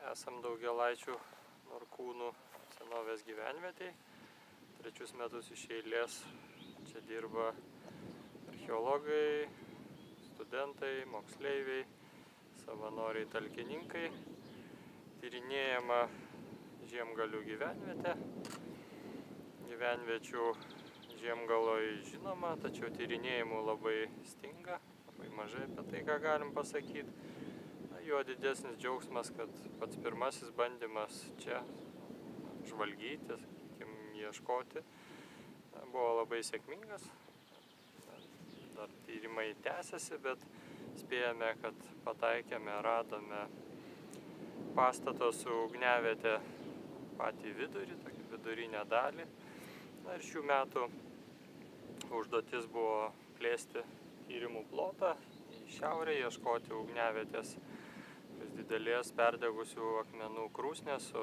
Esam Daugelaičių Norkūnų senovės gyvenvietėj. 3 metus iš eilės čia dirba archeologai, studentai, moksleiviai, savanoriai, talkininkai. Tyrinėjama Žiemgalių gyvenvietė. Gyvenviečių Žiemgaloj žinoma, tačiau tyrinėjimų labai stinga, labai mažai apie tai, ką galim pasakyti. Jo didesnis džiaugsmas, kad pats pirmasis bandymas čia žvalgyti, ieškoti, buvo labai sėkmingas. Dar tyrimai tęsiasi, bet spėjame, kad pataikėme, radome pastato su ugniaviete patį vidurį, tokį vidurinę dalį. Na ir šių metų užduotis buvo plėsti tyrimų plotą į šiaurę, ieškoti ugniavietės didelės perdegusių akmenų krūsnės su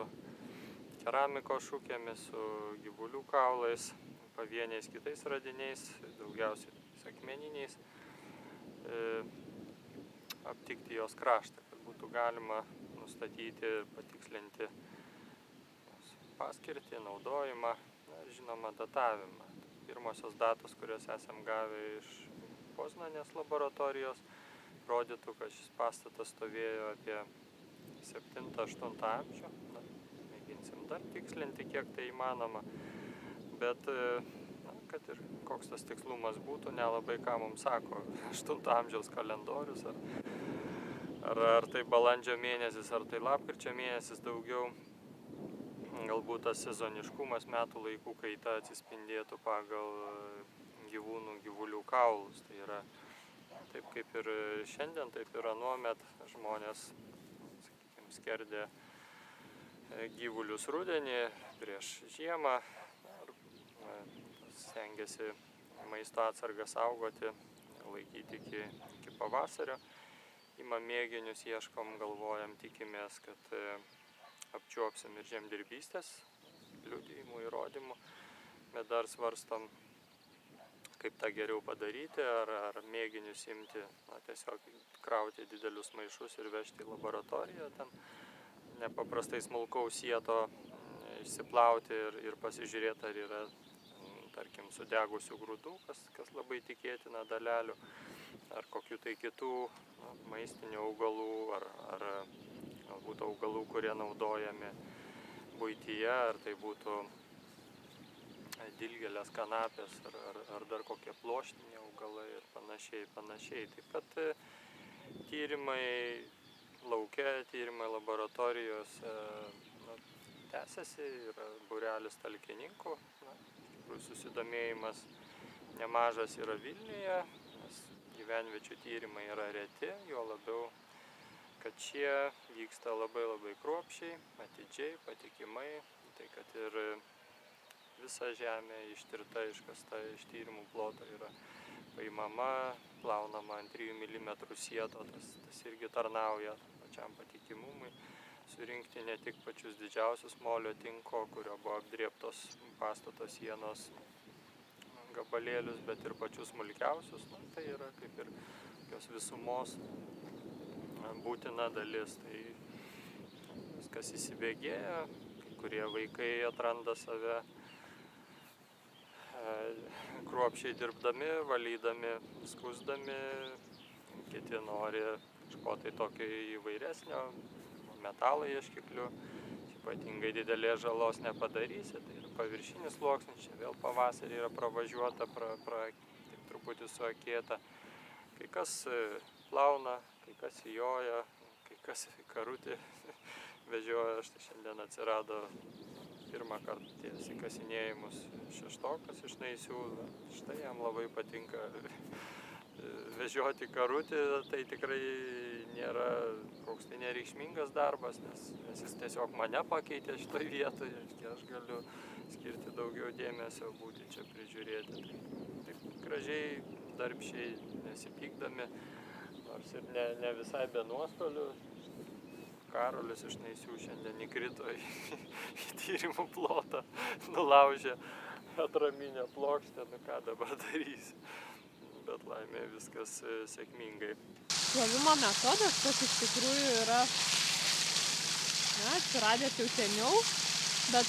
keramikos šukėmis, su gyvulių kaulais, pavieniais kitais radiniais, daugiausiai akmeniniais, aptikti jos kraštą, kad būtų galima nustatyti ir patikslinti paskirtį, naudojimą, ir žinoma datavimą. Pirmosios datos, kurias esam gavę iš Poznanės laboratorijos, rodytų, kad šis pastatas stovėjo apie 7-8 amžių. Mėginsim dar tikslinti, kiek tai įmanoma. Bet, kad ir koks tas tikslumas būtų, nelabai ką mums sako 8 amžiaus kalendorius, ar tai balandžio mėnesis, ar tai lapkričio mėnesis daugiau. Galbūt tas sezoniškumas, metų laikų kaita atsispindėtų pagal gyvulių kaulus. Tai yra taip kaip ir šiandien, taip ir anuomet žmonės, sakykime, skerdė gyvulius rudenį prieš žiemą, stengiasi maisto atsargas saugoti, laikyti iki pavasario. Imam mėginius, ieškom, galvojam, tikimės, kad apčiuopsim ir žemdirbystės liudijimų, įrodymų, bet dar svarstom, kaip tą geriau padaryti, ar mėginius imti, tiesiog krauti didelius maišus ir vežti į laboratoriją, ten nepaprastai smulkaus sieto išsiplauti ir pasižiūrėti, ar yra, tarkim, sudegusių grūdų, kas labai tikėtina dalelių, ar kokių tai kitų maistinių augalų, ar galbūt augalų, kurie naudojami buityje, ar tai būtų dilgėlės, kanapės, ar dar kokie pluoštiniai augalai ir panašiai. Taip pat tyrimai lauke, tyrimai laboratorijose tęsiasi, yra būrelis talkininkų. Iš tikrųjų susidomėjimas nemažas yra Vilniuje, nes gyvenviečių tyrimai yra reti, juo labiau, kad šie vyksta labai kruopščiai, atidžiai, patikimai, tai kad ir visa žemė ištirta, iškasta iš tyrimų ploto yra paimama, plaunama ant 3 mm sieto, tas irgi tarnauja pačiam patikimumui, surinkti ne tik pačius didžiausius molio tinko, kurio buvo apdrėbtos pastato sienos gabalėlius, bet ir pačius smulkiausius. Tai yra kaip ir tokios visumos būtina dalis. Tai viskas įsibėgėja, kai kurie vaikai atranda save kruopščiai dirbdami, valydami, skusdami, kiti nori kažko tai tokio įvairesnio, metalo ieškiklių, ypatingai didelės žalos nepadarysi, tai yra paviršinis sluoksnis, čia vėl pavasarį yra pravažiuota, taip truputį suakėta. Kai kas plauna, kai kas įjoja, kai kas karutį vežioja. Štai šiandien atsirado pirmą kartą ties įkasinėjimus šeštokas iš Naisių. Štai jam labai patinka vežioti karutį, tai tikrai nėra koks tai nereikšmingas darbas, nes jis tiesiog mane pakeitė šitoj vietoje, aš galiu skirti daugiau dėmesio, būti čia prižiūrėti. Taip gražiai, darbščiai, nesipykdami, nors ir ne visai be nuostolių. Karolis iš Naisių šiandien įkrito į tyrimų plotą, nulaužė atraminę plokštę, ką dabar darysi. Bet laimė viskas sėkmingai. Plovimo metodas, kas iš tikrųjų yra atsiradęs jau seniau, bet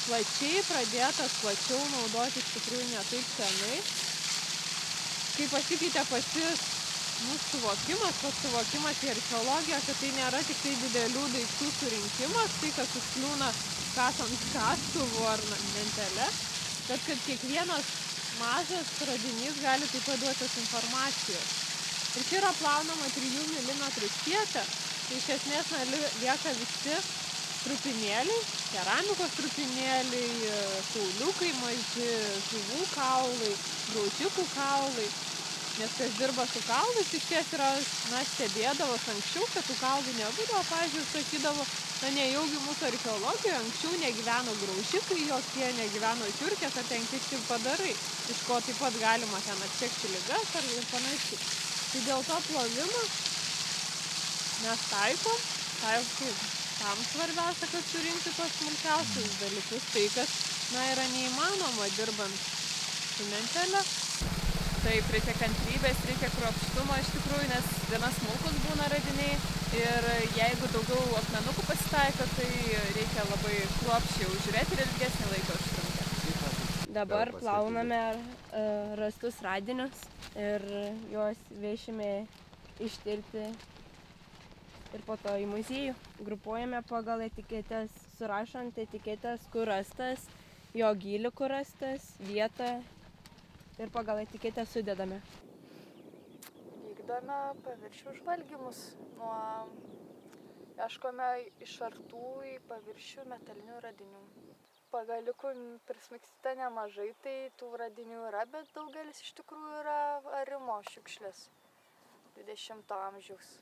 plačiai pradėtas plačiau naudoti iš tikrųjų ne taip senai. Kai pasikeitė suvokimas, pats suvokimas į archeologiją, kad tai nėra tik tai didelių daiktų surinkimas, tai kas užkliūna kasant kastuvu ar mentele, bet kad kiekvienas mažas radinys gali taip pat duotis informacijos. Ir čia yra plaunama 3 mm sietė, tai iš esmės lieka visi trupinėliai, keramikos trupinėliai, kauliukai maži, žuvų kaulai, graužikų kaulai. Nes kas dirba su kaulais, iš ties yra, stebėdavos anksčiau, kad tų kaulų nebūdavo, pavyzdžiui, sakydavo, nejaugi mūsų archeologijoje anksčiau negyveno graužikai, jokie negyveno žiurkės ar ten kiti padarai, iš ko taip pat galima ten atsekti ligas ar panašiai. Tai dėl to plovimo mes taikom, tam svarbiausia, kad surinkti tos smulkiausius dalykus, tai kas, yra neįmanoma dirbant su mentele. Taip, reikia kantrybės, reikia kruopštumo iš tikrųjų, nes gana smulkus būna radiniai ir jeigu daugiau akmenukų pasitaiko, tai reikia labai kruopščiai žiūrėti ir ilgesnį laiką užtrunka. Dabar plauname rastus radinius ir juos vešime ištirti ir po to į muziejų. Grupuojame pagal etiketes, surašant etiketes, kur rastas, jo gylį, kur rastas, vietą. Ir pagal etiketę sudedame. Vykdome paviršių žvalgymus. Ieškome išartų į paviršių metalinių radinių. Pagalikų prismaigstyta nemažai, tai tų radinių yra, bet daugelis iš tikrųjų yra arimo šiukšlės 20 amžiaus.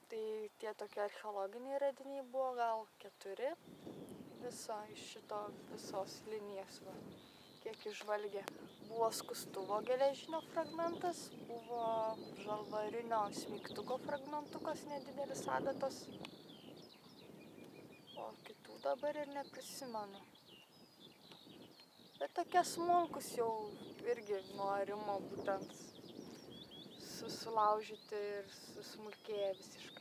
Tai tie tokie archeologiniai radiniai buvo gal 4 iš šito visos linijos. Kiek išžvalgė. Buvo skustuvo geležinio fragmentas, buvo žalvarinio smeigtuko fragmentukas nedidelis adatos, o kitų dabar ir neprisimenu. Bet tokie smulkus jau irgi nuo arimo būtent susilaužyti ir susmulkėję visiškai.